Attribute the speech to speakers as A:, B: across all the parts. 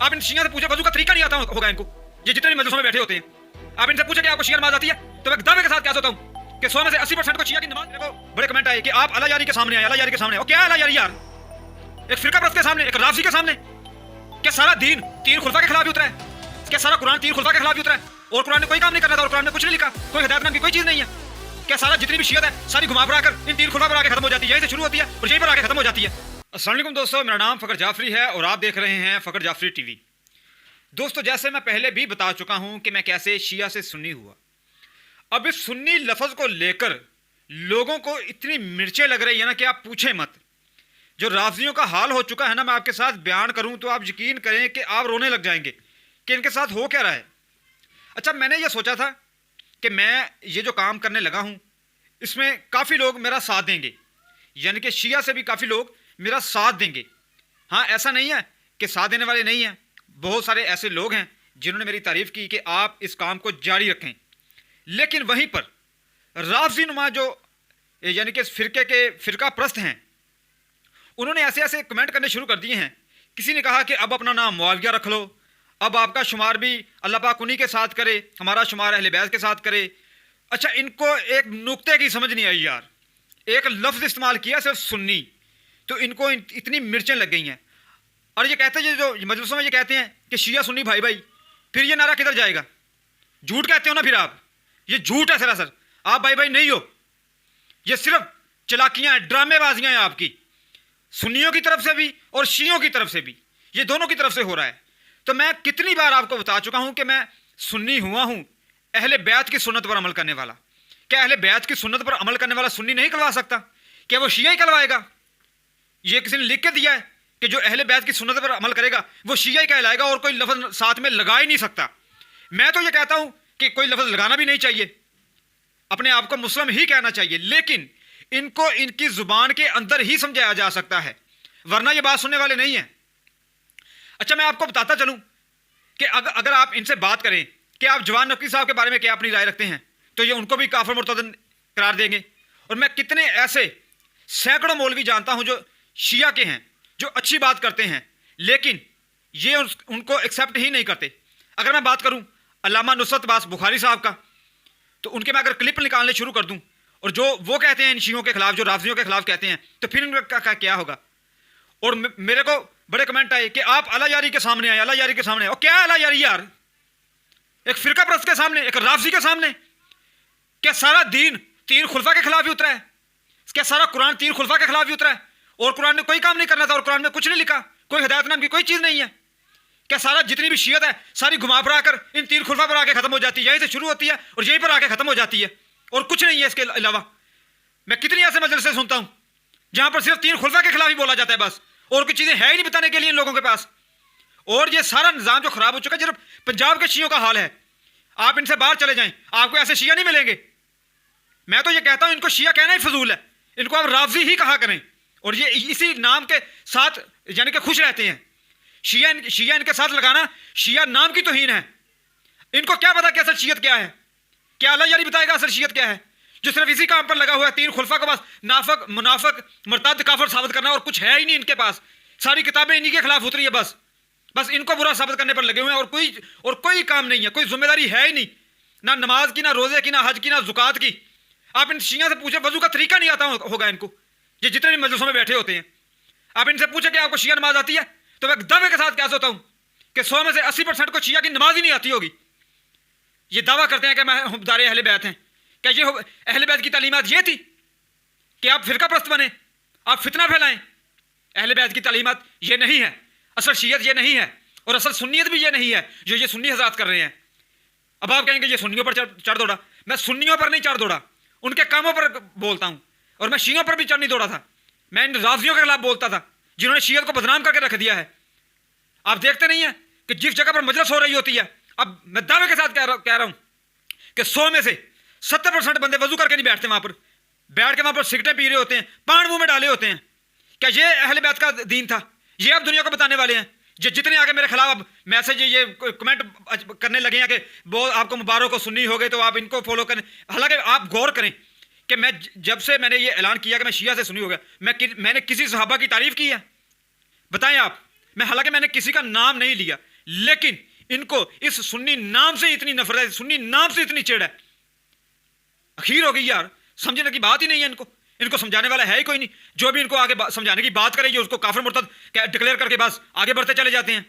A: आप इन शिया से पूछे, वजू का तरीका नहीं आता होगा इनको, ये जितने भी मजलिसों में बैठे होते हैं। आप इनसे पूछे कि आपको शिया नमाज आती है, तो मैं दावे के साथ कह सकता हूँ कि 100 में से 80% को शिया की नमाज। देखो बड़े कमेंट आए कि आप अला यारी के सामने आए, अला यारी के सामने। और क्या है अला यारी यार? एक फिरका परस्त के सामने, एक राफजी के सामने। क्या सारा दीन तीन खुलफा के खिलाफ ही उतरा है? क्या सारा कुरान तीन खुलफा के खिलाफ ही उतरा है? और कुरान ने कोई काम नहीं करना था, और कुरान ने कुछ नहीं लिखा, कोई हिदायत नाम की कोई चीज नहीं है। क्या सारा जितनी भी शियत है सारी घुमा फिरा कर इन तीन खुलफा पर आके खत्म हो जाती है, यहीं से शुरू होती है और यहीं पर आके खत्म हो जाती है। अस्सलाम वालेकुम दोस्तों, मेरा नाम फकर जाफरी है और आप देख रहे हैं फकर जाफरी टीवी। दोस्तों, जैसे मैं पहले भी बता चुका हूं कि मैं कैसे शिया से सुन्नी हुआ। अब इस सुन्नी लफ्ज को लेकर लोगों को इतनी मिर्चें लग रही है ना कि आप पूछें मत। जो राफजियों का हाल हो चुका है ना, मैं आपके साथ बयान करूं तो आप यकीन करें कि आप रोने लग जाएंगे कि इनके साथ हो क्या रहा है। अच्छा, मैंने ये सोचा था कि मैं ये जो काम करने लगा हूं इसमें काफ़ी लोग मेरा साथ देंगे, यानी कि शिया से भी काफ़ी लोग मेरा साथ देंगे। हाँ, ऐसा नहीं है कि साथ देने वाले नहीं हैं, बहुत सारे ऐसे लोग हैं जिन्होंने मेरी तारीफ़ की कि आप इस काम को जारी रखें। लेकिन वहीं पर राफजी नुमा जो यानी कि फिरके के फिरका प्रस्त हैं, उन्होंने ऐसे ऐसे कमेंट करने शुरू कर दिए हैं। किसी ने कहा कि अब अपना नाम मुआविया रख लो, अब आपका शुमार भी अल्लाह पाक उन्हीं के साथ करे, हमारा शुमार अहले बैत के साथ करे। अच्छा, इनको एक नुक्ते की समझ नहीं आई यार, एक लफ्ज़ इस्तेमाल किया सिर्फ सुन्नी, तो इनको इतनी मिर्चें लग गई हैं। और ये कहते हैं, जो मजलिसों में ये कहते हैं कि शिया सुन्नी भाई भाई, फिर ये नारा किधर जाएगा? झूठ कहते हो ना फिर आप, ये झूठ है सरासर। आप भाई भाई नहीं हो, ये सिर्फ चलाकियां हैं, ड्रामेबाजियां हैं आपकी, सुन्नियों की तरफ से भी और शियों की तरफ से भी, ये दोनों की तरफ से हो रहा है। तो मैं कितनी बार आपको बता चुका हूं कि मैं सुन्नी हुआ हूं, अहले बैत की सुन्नत पर अमल करने वाला। क्या अहले बैत की सुन्नत पर अमल करने वाला सुन्नी नहीं कहलवा सकता? क्या वो शिया ही कहलवाएगा? ये किसी ने लिख के दिया है कि जो अहले बैत की सुन्नत पर अमल करेगा वो शिया ही कहलाएगा और कोई लफ्ज़ साथ में लगा ही नहीं सकता। मैं तो ये कहता हूं कि कोई लफ्ज़ लगाना भी नहीं चाहिए, अपने आप को मुस्लिम ही कहना चाहिए, लेकिन इनको इनकी जुबान के अंदर ही समझाया जा सकता है, वरना ये बात सुनने वाले नहीं है। अच्छा, मैं आपको बताता चलूं कि अगर आप इनसे बात करें कि आप जवान नकवी साहब के बारे में क्या अपनी राय रखते हैं, तो ये उनको भी काफिर मुर्तद करार देंगे। और मैं कितने ऐसे सैकड़ों मौलवी जानता हूं जो शिया के हैं, जो अच्छी बात करते हैं, लेकिन ये उनको एक्सेप्ट ही नहीं करते। अगर मैं बात करूं अल्लामा नुसरत अब्बास बुखारी साहब का, तो उनके मैं अगर क्लिप निकालने शुरू कर दूं और जो वो कहते हैं इन शियों के खिलाफ, जो राफजियों के खिलाफ कहते हैं, तो फिर इनका क्या होगा? और मेरे को बड़े कमेंट आए कि आप अला यारी के सामने आए, अला यारी के सामने। और क्या है अला यारी यार? एक फिरका परस्त के सामने, एक राफजी के सामने। क्या सारा दीन तीन खुलफा के खिलाफ ही उतरा है? क्या सारा कुरान तीन खुलफा के खिलाफ ही उतरा है? और कुरान ने कोई काम नहीं करना था, और कुरान में कुछ नहीं लिखा, कोई हिदायत नाम की कोई चीज नहीं है। क्या सारा जितनी भी शियत है सारी घुमा फिरा कर इन तीन खुलफा पर आके खत्म हो जाती है, यहीं से शुरू होती है और यहीं पर आके खत्म हो जाती है, और कुछ नहीं है इसके अलावा। मैं कितनी ऐसे मजलिसें सुनता हूं जहां पर सिर्फ तीन खुलफा के खिलाफ ही बोला जाता है बस, और कुछ चीजें है ही नहीं बताने के लिए इन लोगों के पास। और ये सारा निजाम जो खराब हो चुका है, जब पंजाब के शियों का हाल है, आप इनसे बाहर चले जाएं, आपको ऐसे शिया नहीं मिलेंगे। मैं तो ये कहता हूं इनको शिया कहना ही फजूल है, इनको आप राफजी ही कहा करें, और ये इसी नाम के साथ यानी कि खुश रहते हैं। शिया इनके साथ लगाना शिया नाम की तौहीन है। इनको क्या पता कि असल शियत क्या है? क्या अल्लाह यारी बताएगा असल शियत क्या है? जो सिर्फ इसी काम पर लगा हुआ है, तीन खुलफा के पास नाफक मुनाफक मर्ताद काफिर साबित करना, और कुछ है ही नहीं इनके पास। सारी किताबें इन्हीं के खिलाफ उतरी है, बस इनको बुरा साबित करने पर लगे हुए हैं, और कोई काम नहीं है, कोई जिम्मेदारी है ही नहीं, ना नमाज की, ना रोजे की, ना हज की, ना जुकात की। आप इन शिया से पूछे, वजू का तरीका नहीं आता होगा इनको, ये जितने भी मजलिसों में बैठे होते हैं। आप इनसे पूछे कि आपको शिया नमाज आती है, तो मैं दावे के साथ कह सकता हूं कि 100 में से 80% को शिया की नमाज ही नहीं आती होगी। ये दावा करते हैं कि मैं हुब्बारे अहले बैत हैं। क्या ये अहले बैत की तालीमात ये थी कि आप फिरका प्रस्त बने, आप फितना फैलाएं? अहले बैत की तालीमात ये नहीं है, असल शियत ये नहीं है, और असल सुन्नियत भी ये नहीं है जो ये सुन्नी हज़रात कर रहे हैं। अब आप कहेंगे ये सुन्नियों पर चढ़ दौड़ा। मैं सुन्नियों पर नहीं चढ़ दौड़ा, उनके कामों पर बोलता हूं, और मैं शियों पर भी चढ़ नहीं दौड़ा था। मैं इन राफजियों के खिलाफ बोलता था जिन्होंने शियत को बदनाम करके रख दिया है। आप देखते नहीं है कि जिस जगह पर मजलिस हो रही होती है, अब मैं दावे के साथ कह रहा हूं कि 100 में से 70% बंदे वजू करके नहीं बैठते, वहां पर बैठ के वहां पर सिगरेटें पी रहे होते हैं, पान मुंह में डाले होते हैं। क्या ये अहले बैत का दीन था? ये आप दुनिया को बताने वाले हैं? जितने आगे मेरे खिलाफ अब मैसेज ये कमेंट करने लगे हैं कि वो आपको मुबारक हो सुन्नी हो गए तो आप इनको फॉलो करें। हालांकि आप गौर करें कि मैं जब से मैंने ये ऐलान किया कि मैं शिया से सुन्नी हो गया, मैंने किसी सहाबा की तारीफ की है? बताएं आप, मैं हालांकि मैंने किसी का नाम नहीं लिया, लेकिन इनको इस सुन्नी नाम से इतनी नफरत है, सुन्नी नाम से इतनी चिढ़ है, अखीर हो गई यार, समझने की बात ही नहीं है इनको। इनको समझाने वाला है ही कोई नहीं। जो भी इनको आगे समझाने की बात करेगी उसको काफिर मुर्तद डिक्लेयर करके बस आगे बढ़ते चले जाते हैं।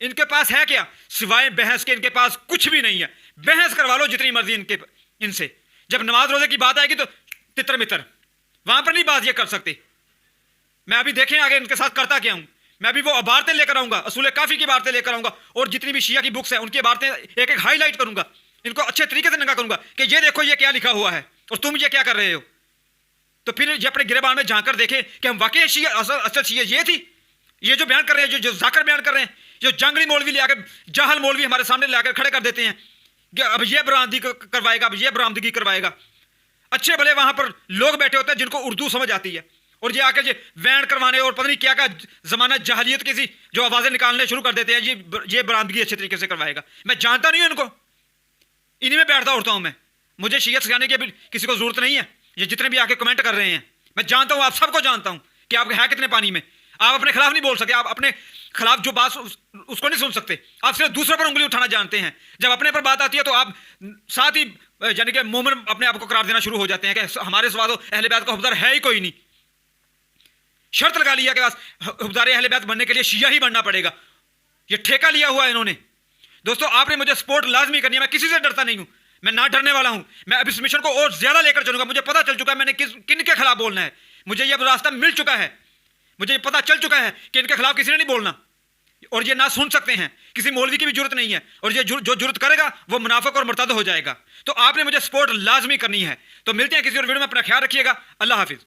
A: इनके पास है क्या सिवाय बहस के? इनके पास कुछ भी नहीं है। बहस करवा लो जितनी मर्जी इनसे, जब नमाज रोजे की बात आएगी तो तितर मितर, वहां पर नहीं बात ये कर सकते। मैं अभी देखें आगे इनके साथ करता क्या हूं। मैं अभी वो इबारतें लेकर आऊंगा, असूल काफी की इबारतें लेकर आऊंगा, और जितनी भी शिया की बुक्स हैं उनकी इबारतें एक एक हाईलाइट करूंगा, इनको अच्छे तरीके से नंगा करूंगा कि ये देखो ये क्या लिखा हुआ है और तुम ये क्या कर रहे हो। तो फिर ये अपने गिरेबान में झांकर देखें कि हम वाकई शिया, असल शिया ये थी। ये जो बयान कर रहे हैं, जो जाकर बयान कर रहे हैं, जो जंगली मौलवी ले आकर, जाहल मौलवी हमारे सामने लाकर खड़े कर देते हैं कि अब ये बरामदी करवाएगा, अब ये बरामदगी करवाएगा। अच्छे भले वहां पर लोग बैठे होते हैं जिनको उर्दू समझ आती है, और ये आकर ये वैन करवाने और पता नहीं क्या का जमाना जहालियत की सी जो आवाजें निकालने शुरू कर देते हैं, ये बरामदगी अच्छे तरीके से करवाएगा। मैं जानता नहीं हूं इनको, इन्हीं में बैठता उठता हूं मैं। मुझे शियत सिखाने की किसी को जरूरत नहीं है। ये जितने भी आके कमेंट कर रहे हैं, मैं जानता हूं, आप सबको जानता हूं कि आप है कितने पानी में। आप अपने खिलाफ नहीं बोल सकते, आप अपने खिलाफ जो बात उसको नहीं सुन सकते। आप सिर्फ दूसरे पर उंगली उठाना जानते हैं। जब अपने पर बात आती है तो आप साथ ही यानी कि मोमिन अपने आप को करार देना शुरू हो जाते हैं कि हमारे सिवा तो अहले बैत का हुबदार है ही कोई नहीं। शर्त लगा लिया कि बस हुबदार अहले बैत बनने के लिए शिया ही बनना पड़ेगा। ये ठेका लिया हुआ है इन्होंने। दोस्तों आपने मुझे सपोर्ट लाजमी करनी है। मैं किसी से डरता नहीं हूं, मैं ना डरने वाला हूं। मैं अब इस मिशन को और ज्यादा लेकर चलूंगा। मुझे पता चल चुका है मैंने किन के खिलाफ बोलना है। मुझे यह रास्ता मिल चुका है, मुझे पता चल चुका है कि इनके खिलाफ किसी ने नहीं बोलना, और ये ना सुन सकते हैं। किसी मौलवी की भी जरूरत नहीं है, और ये जो जरूरत करेगा वो मुनाफिक और मुर्तद हो जाएगा। तो आपने मुझे सपोर्ट लाजमी करनी है। तो मिलते हैं किसी और वीडियो में। अपना ख्याल रखिएगा। अल्लाह हाफिज।